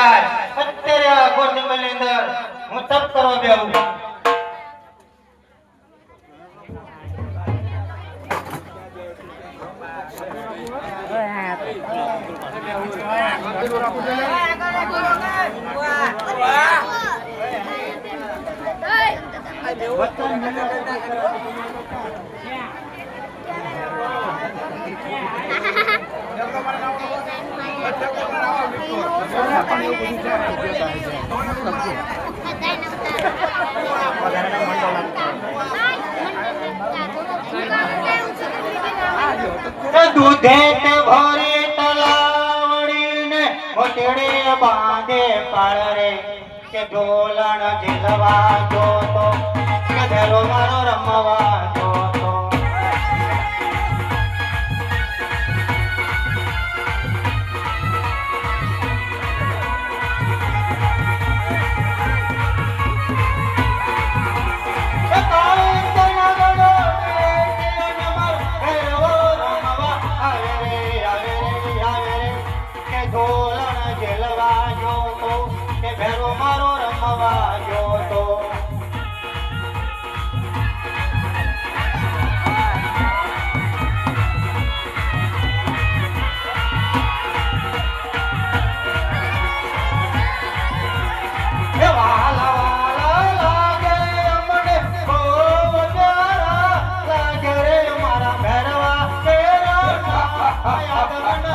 જાય અત્યારે આ ઘોર જંગલની અંદર હું તપ કરવા બેહું दूधे ते भरे तलावड़ी ने मोटेड़े बांधे पाड़ रे के ढोलण झेलवा जो तो के धेरो मारो रमवा जो तो ढोलण झेलवा जो तो के भेरो मारो रमवा जो तो वाला वाला लागे अमने हो प्यारा लागे रे मारा भैरवा तेरा आया गगन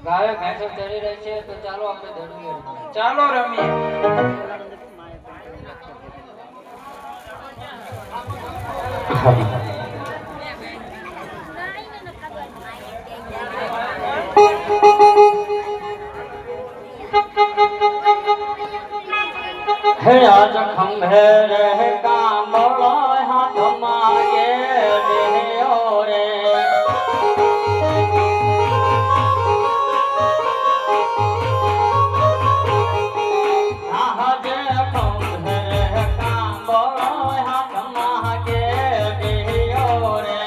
ગાયો ભેંસો ચરી રહી છે તો ચાલો આપણે દડું ચાલો રમીએ. હે આજ ખંભે રે કામળો હાથ માગે દેયો રે આહજે ખંભે રે કામળો હાથ માગે દેયો રે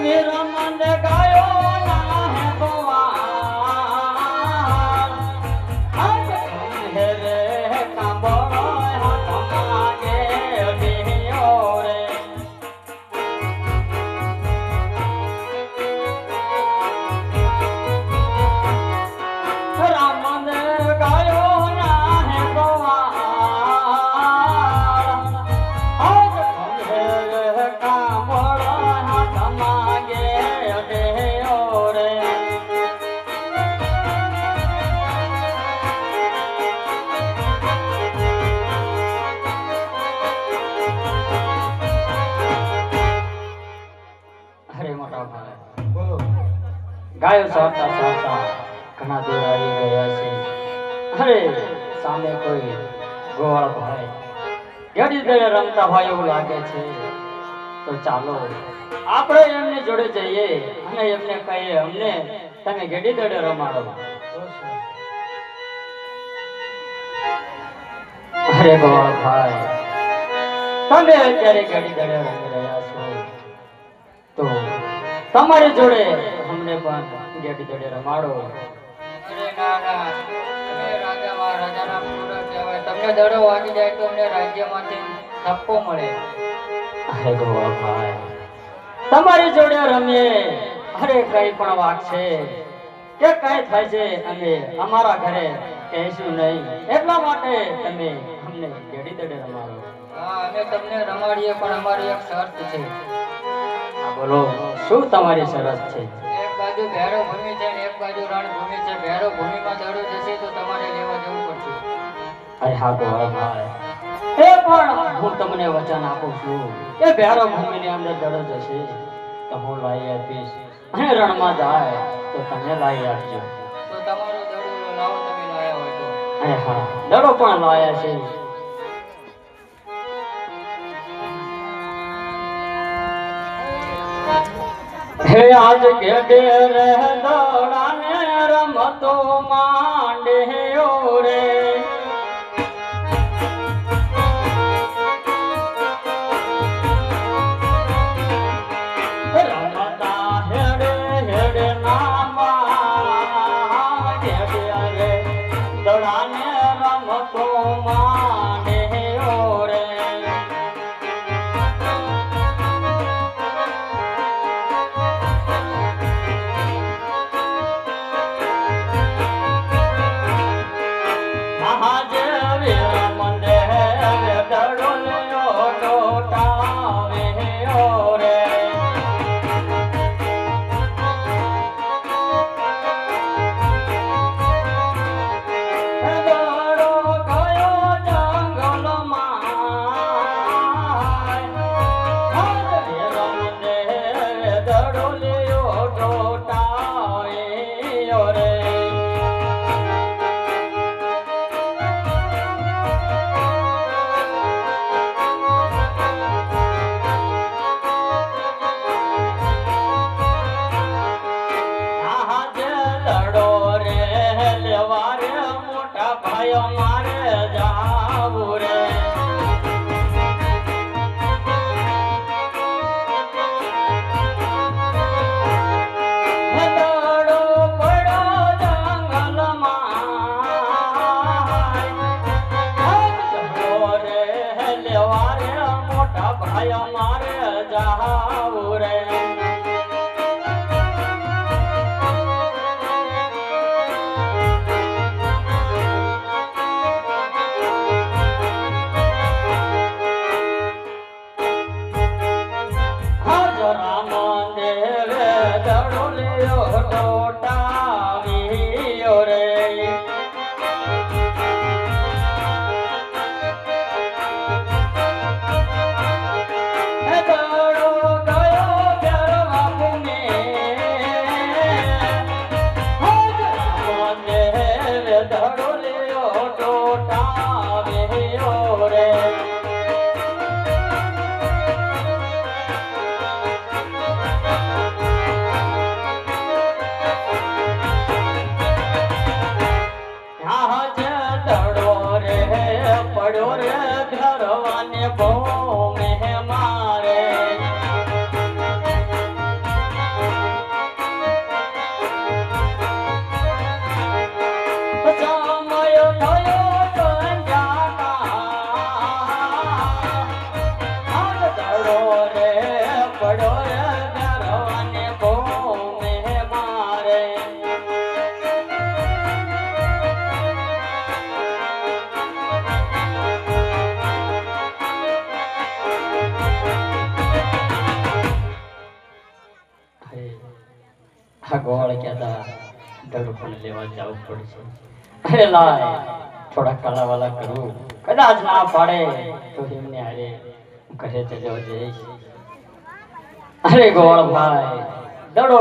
મેરા મન ગાયો Yeah. અરે મોટા ભાઈ, બોલો. ગાયો ચારતા ચારતા ઘણા દૂર આવી ગયા છે. અરે સામે કોઈ ગોવાળ ભાઈ ગેડી દડે રમતા હોય એવું લાગે છે. તો ચાલો આપણે એમની જોડે જઈએ અને એમને કહીએ અમને તમે ગેડી દડે રમાડો. અરે ગોવાળ ભાઈ, તમે અત્યારે ગેડી દડે રમી રહ્યા છો તો તમારી જોડે અમને પણ ગેડી દડે રમાડો. અરે ના ના, તમે રાજા મહારાજાના પુત્ર કહેવાય. તમને દડો વાગી જાય તો અમને રાજ્યમાંથી ઠપકો મળે. અરે ગોવાળ ભાઈ, તમારી જોડે રમીએ અરે કઈ પણ વાગશે કે કઈ થાય છે અમે અમારા ઘરે કહીશું નહીં. એટલા માટે તમે અમને ગેડી દડે રમાડો. હા, અમે તમને રમાડીએ પણ અમારી એક શરત છે. હા બોલો, શું તમારી શરત છે? એક બાજુ ભેરો ભૂમિ છે ને એક બાજુ રણભૂમિ છે. ભેરો ભૂમિમાં દડો જશે તો તમારે લેવા જવું પડશે. અરે હા ગોવાળ ભાઈ, એ પણ હું તમને વચન આપું છું કે ભેરો ભૂમિની અંદર દડો જશે તો હું લાવી આપીશ અને રણમાં જાય તો તમે લાવી આપજો. તો તમારું દડો લાવો, તમે લાયા હોય તો. અરે હા, દડો પણ લાયા છે. હે આજ ગેડે રે દોડાને રમતો માંડે રે. રમતા હેડે હેડે નામા ગેડે રે દોડાને રમતો માંડે રે. ગોળ કહેતા દડો પણ લેવા જવું પડશે. અરે લાય થોડા કાલાવાલા કરું, કદાચ ના પાડે તો એમને હારે ઘરે જજો જઈશ. અરે ગોળભાઈ દડો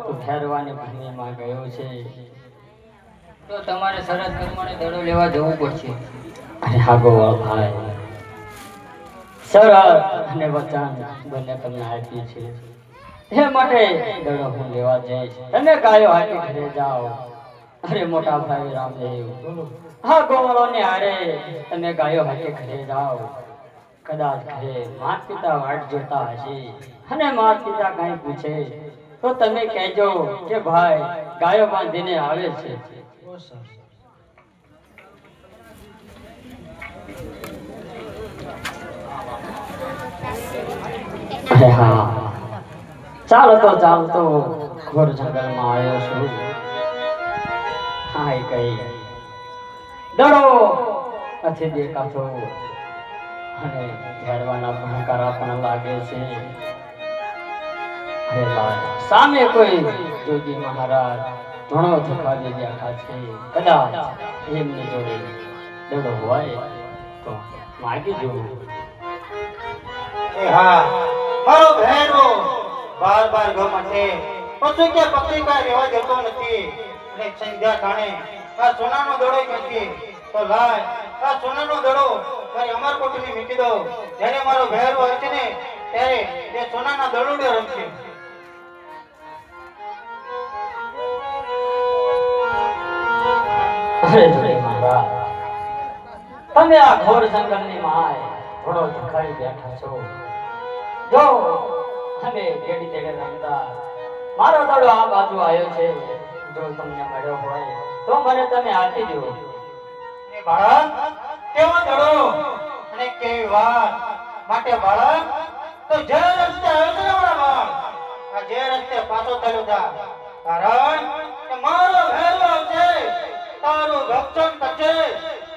તું ઠેરવાની ભૂમિમાં ગયો છે. તો તમારે શરત પ્રમાણે દડો લેવા જવું પડશે. અરે હા ગોળભાઈ શરત અને વચન બંને તમને આપી છે એ માટે દડો હું લેવા જઈશ. તમે ગાયો હાથી ઘરે જાઓ. અરે મોટા ભાઈ રામદેવ હા ગોવાળો ને હારે તમે ગાયો હાથી ઘરે જાઓ. કદાચ ઘરે માત પિતા વાટ જોતા હશે અને માત પિતા કઈ પૂછે તો તમે કહેજો કે ભાઈ ગાયો બાંધીને આવે છે. અરે હા ચાલતો ચાલતો ઘોર જંગલમાં આવ્યો છું. હા એ કઈ દડો નથી દેખાતો અને ઝાડવાના ભણકારા પણ લાગે છે. અરે ભાઈ સામે કોઈ જોગી મહારાજ ઘણો થકાવી બેઠા છે. કદાચ એમની જોડે દડો હોય તો માગી જોવું. એ હા મારો ભેરો બાર બાર ગમતે પછી કે પક્ષી કાંઈ રહેવા દેતો નથી. અને સંધ્યા ટાણે આ સોનાનો દડો નથી તો લાય આ સોનાનો દડો મારી અમરકોટની મૂકી દો. જ્યારે મારો ભેરો હોય છે ને ત્યારે એ સોનાના દડોડે રમશે. અરે જોડે મહારાજ તમે આ ઘોર જંગલની માય ઘોડો ધખાઈ બેઠા છો. જો અમે તેડી તેડે રમતા મારો દડો આ બાજુ આવ્યો છે. જો તમને મળ્યો હોય તો મને તમે આપી દો. એ બાળક કેવો દડો અને કેવી વાત માટે બાળક તો જે રસ્તે આવ્યો છે ને મારા બાપ આ જે રસ્તે પાછો ચાલ્યો જા. કારણ કે મારો ભેરો છે તારું રક્ષણ કરશે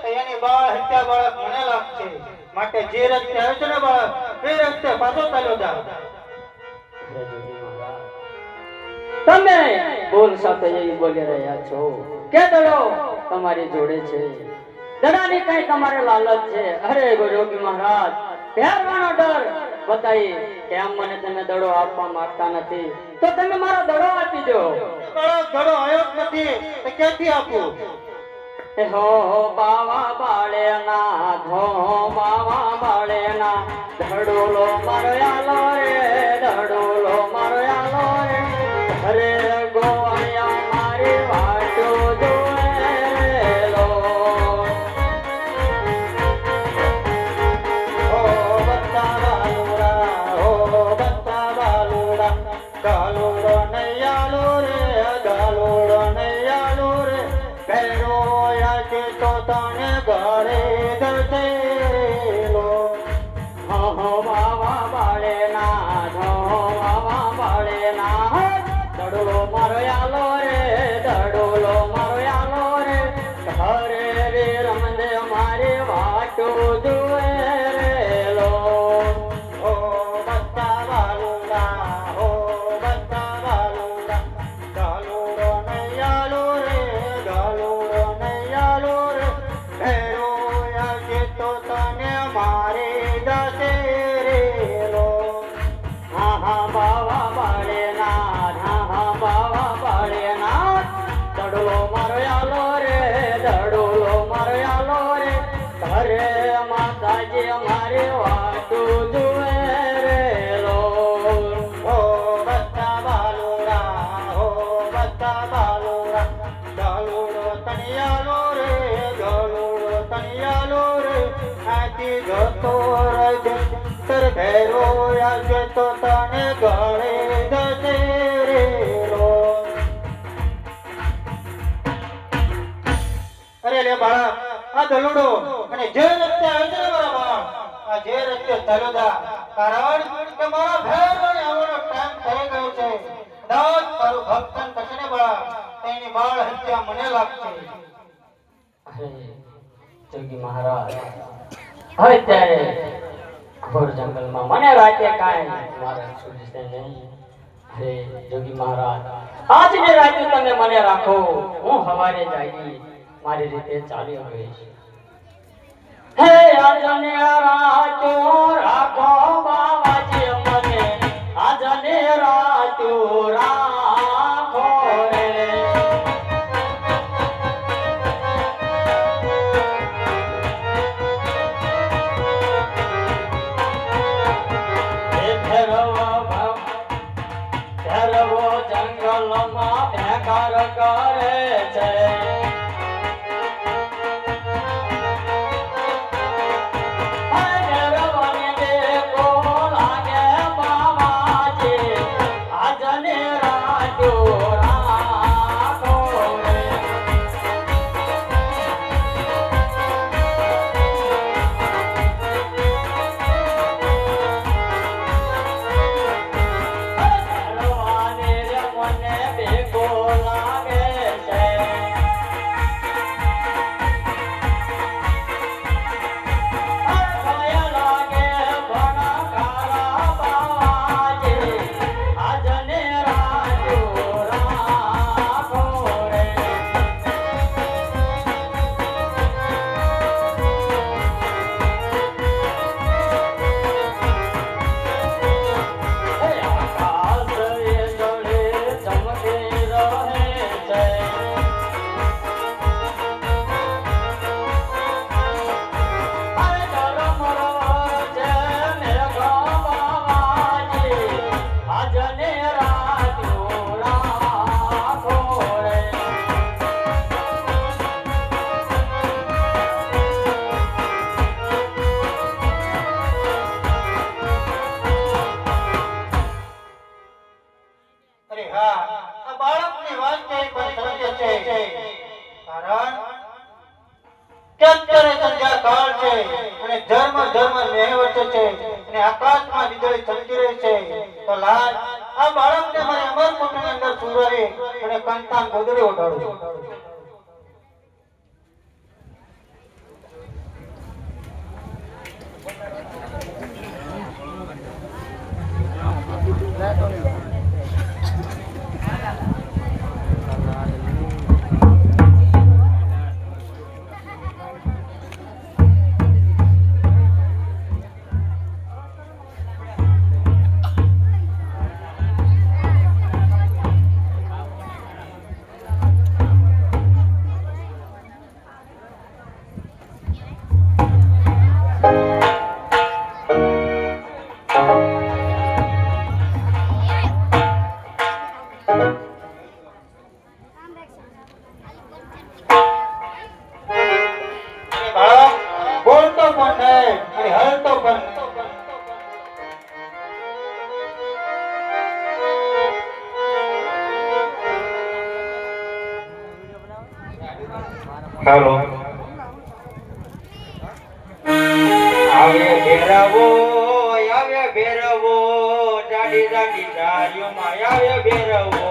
તો એની બાળ હત્યા બાળક મને લાગશે. માટે જે રસ્તે આવ્યો છે ને બાળક એ રસ્તે પાછો ચાલ્યો જા. અરે જોગી મહારાજ તમે બોલ સાથે એવી બોલી રહ્યા છો કે દડો તમારી જોડે છે. દડાની કઈ તમારે લાલચ છે. અરે જોગી મહારાજ પહેરવાનો ડર બતાવી કેમ મને તમે દડો આપવા માંગતા નથી તો તમે મારો દડો આપી દો. બાળક દડો આવ્યો જ નથી તો ક્યાંથી આપું? હો બાવા બાળેના ધો બાવા બાળેના ધડોલો મારો આલો રે ધડોલો મારો આલો રે. અરે ગોવાળિયા મારી વાટો જોયેલો. ઓ બત્તા બાલુડા ગાલુડો નૈયાલો રે ગાલુડો નૈયાલો રે. ભેરો યાચે તો તને ઘરે દસેલો. હો બાવા બાળેના ધો બાવા બાળેના ધડોલો મારો આલો રે ધડોલો મારો આલો રે. હરે રે રમદે મારી વાટો જોયેલો. ઓ બત્તા બાલુડા ગાલુડો નૈયાલો રે ગાલુડો નૈયાલો રે. ભેરો યાચે તો તને મારે દસેલો. હા હા બાવા બાળેના હા બાવા બાળેના ધડોલો મારો આલો રે ધડોલો મારો આલો રે. ઘરે માતાજી અમારે વાટો જોયેલો. ઓ બત્તા બાલુડા ગાલુડો તનિયાલો રે ગાલુડો તનિયાલો રે. આથી જતો રહેજે તર ભેરો આવજે તો તને ગળે દસેલો. અરે લે બાળક આ દલુડો અને જે રસ્તે આવે છે ને મારા બાપ આ જે રસ્તે ચાલ્યો જા. કારણ કે મારા ભેરને આવવાનો ટાઈમ થઈ ગયો છે. કદાચ તારું ભક્તન થશે ને બાળક તેની બાળ હત્યા મને લાગશે. અરે જોગી મહારાજ હવે ત્યારે ઘોર જંગલમાં મને રાતે કાંઈ મારે સૂઝશે નહીં. અરે જોગી મહારાજ આજની રાતે તમે મને રાખો. હું સવારે જાગી મારી રીતે ચાલી ગઈશ. હે આજને રાતો રાખો બાવાજી મને આજને રાતું રાખો રે ભેરવો જંગલમાં ભેકાર કરે છે ભેરવને દેખો લાગે બાવાજી આજને રાતું રાખો રે ભેરવાને રે મને ભેગો લાગે છે ભય લાગે ભણકારા બાવાજી આજને રાતું રાખો રે આકાશ એ જળે ચમકી રહે છે આજને રાતું રાખો રે અરે હા આ બાળકની વાત છે પણ સત્ય છે કારણ કે અત્યારે સંધ્યાકાળ છે અને ધર્મ ન્યાય વચ્ચે છે અને આકાશમાં વીજળી ચમકી રહી છે તો લાલ આ બાળકને મારી અમરકોટની અંદર સુરાવી અને કંતાન ગોદડી ઓઢાડું બાળક બોલતો પણ નહીં અને હલતો પણ નહીં. હેલો આવે ભેરવો જાડી જાડી ડાળીઓમાં આવે ભેરવો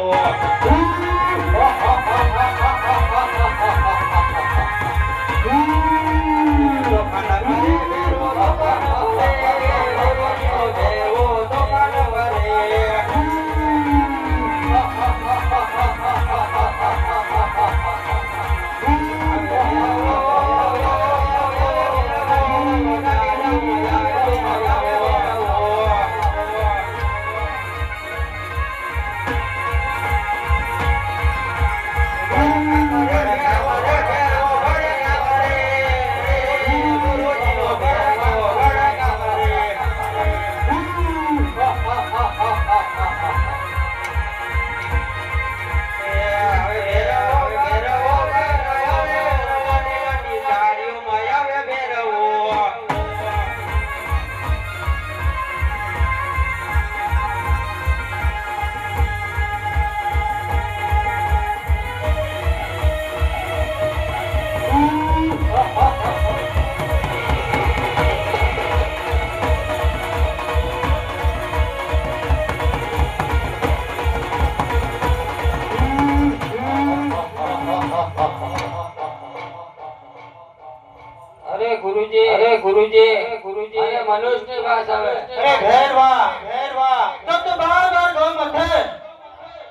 ગુરુજી અરે મનુષ્યની વાત આવે અરે ભેરવા તો બાર ગો મથે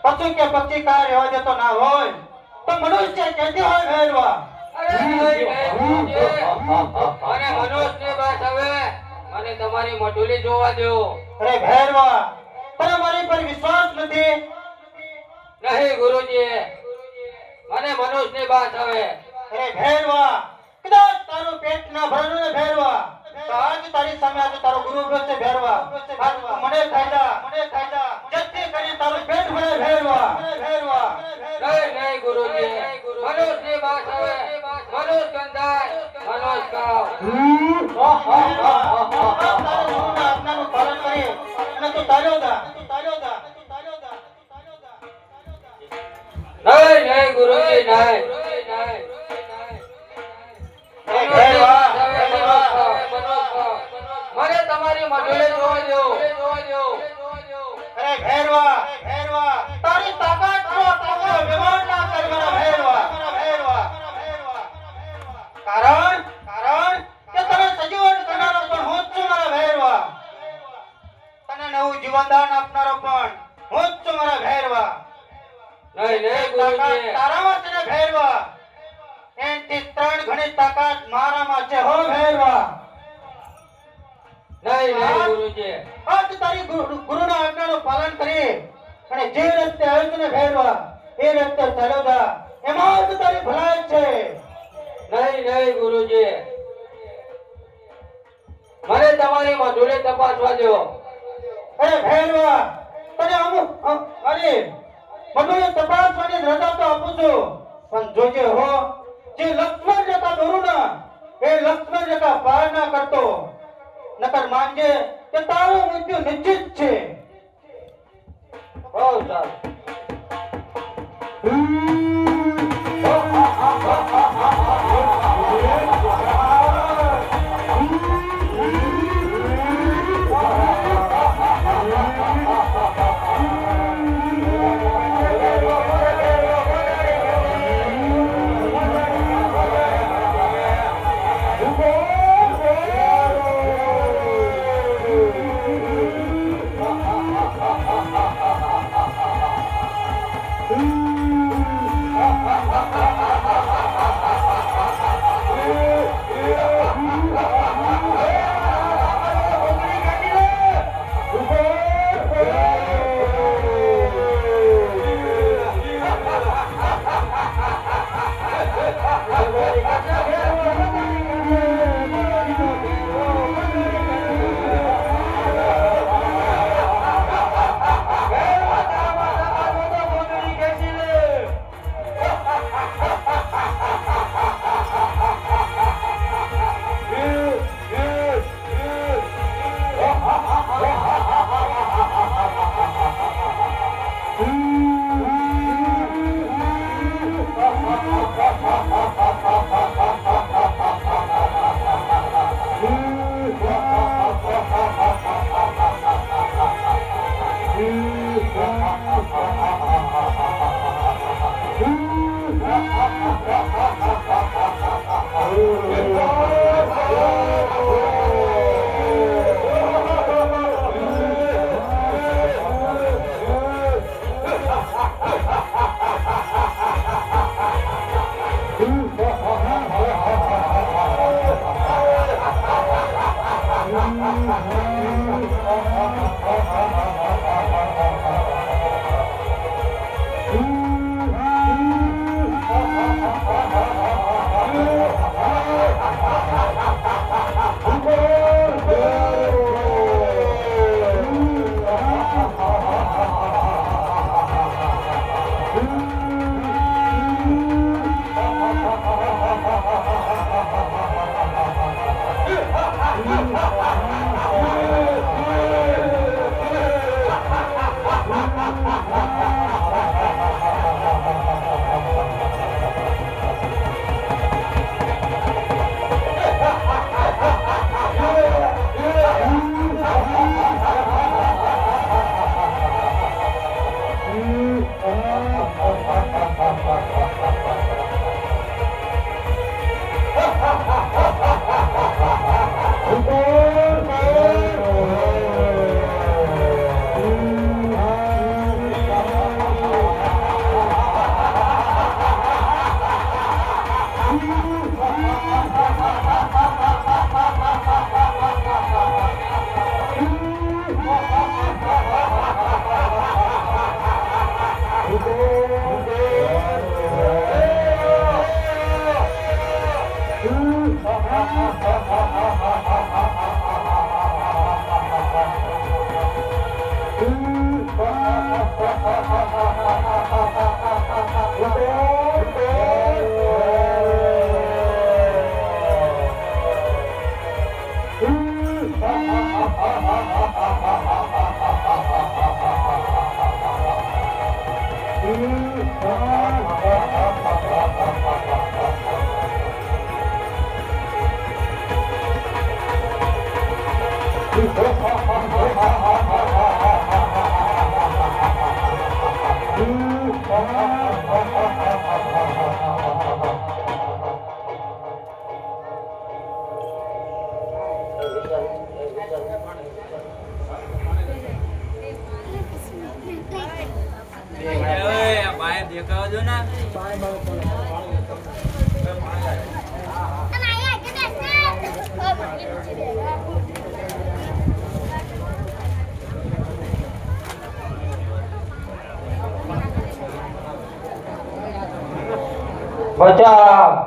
પશુ કે પક્ષી કા રહેવા દેતો ના હોય તો મનુષ્ય કેતે હોય ભેરવા અરે મનુષ્યની વાત આવે મને તમારી મઢુલી જોવા દો અરે ભેરવા પણ મારી મારી પર વિશ્વાસ નથી? નહીં ગુરુજી, મને મનુષ્યની વાત આવે. અરે ભેરવા, કદાચ તારું પેટ ના ભરેલું ને ભેરવા, તો આજ તારી સામે આજે તારો ગુરુ ઉભો છે ભેરવા. આજ તું મને ખાયલા જેથી કરી તારું પેટ ભરે ભેરવા. નહીં ગુરુજી, મનુષ્યની વાત આવે. મનુષ્ય ગંધાય, મનુષ્ય ગાવ. તારા ગુરુના આજ્ઞાનું પાલન કરી અને તું તાર્યો જા. નહીં ગુરુજી, નહીં. ભેરવા, મને તમારી મજૂરી જોવા દો. અરે ભેરવા, તારી તાકાત જો તારો વ્યવહાર ના કરવાના ભેરવા. કારણ કે તને સજીવન કરનારો પણ હું જ છું મારા ભેરવા. તને નવું જીવનદાન આપનારો પણ હું જ છું મારા ભેરવા. નહીં ગુરુજી, તારામાં છે ને ભેરવા, એનથી 3 ગણી તાકાત મારામાં છે હો ભેરવા. નહીં ગુરુજી. આજ તારી ગુરુના આજ્ઞાનું પાલન કરી અને જે રસ્તે આવ્યો છે ને ભેરવા, એ રસ્તે ચાલ્યો જા. એમાં જ તારી ભલાઈ છે. નહીં ગુરુજી, મને તમારી મજૂરી તપાસવા દો. અરે ભેરવા, તને અરે મજૂરી તપાસવાની રજા તો આપું છું, પણ જોજે હો, જે લક્ષ્મણ રેખા દોરું ના, એ લક્ષ્મણ રેખા પાર ના કરતો, નકર માનજે કે તારું મૃત્યુ નિશ્ચિત છે. બહુ સારું. બચાવ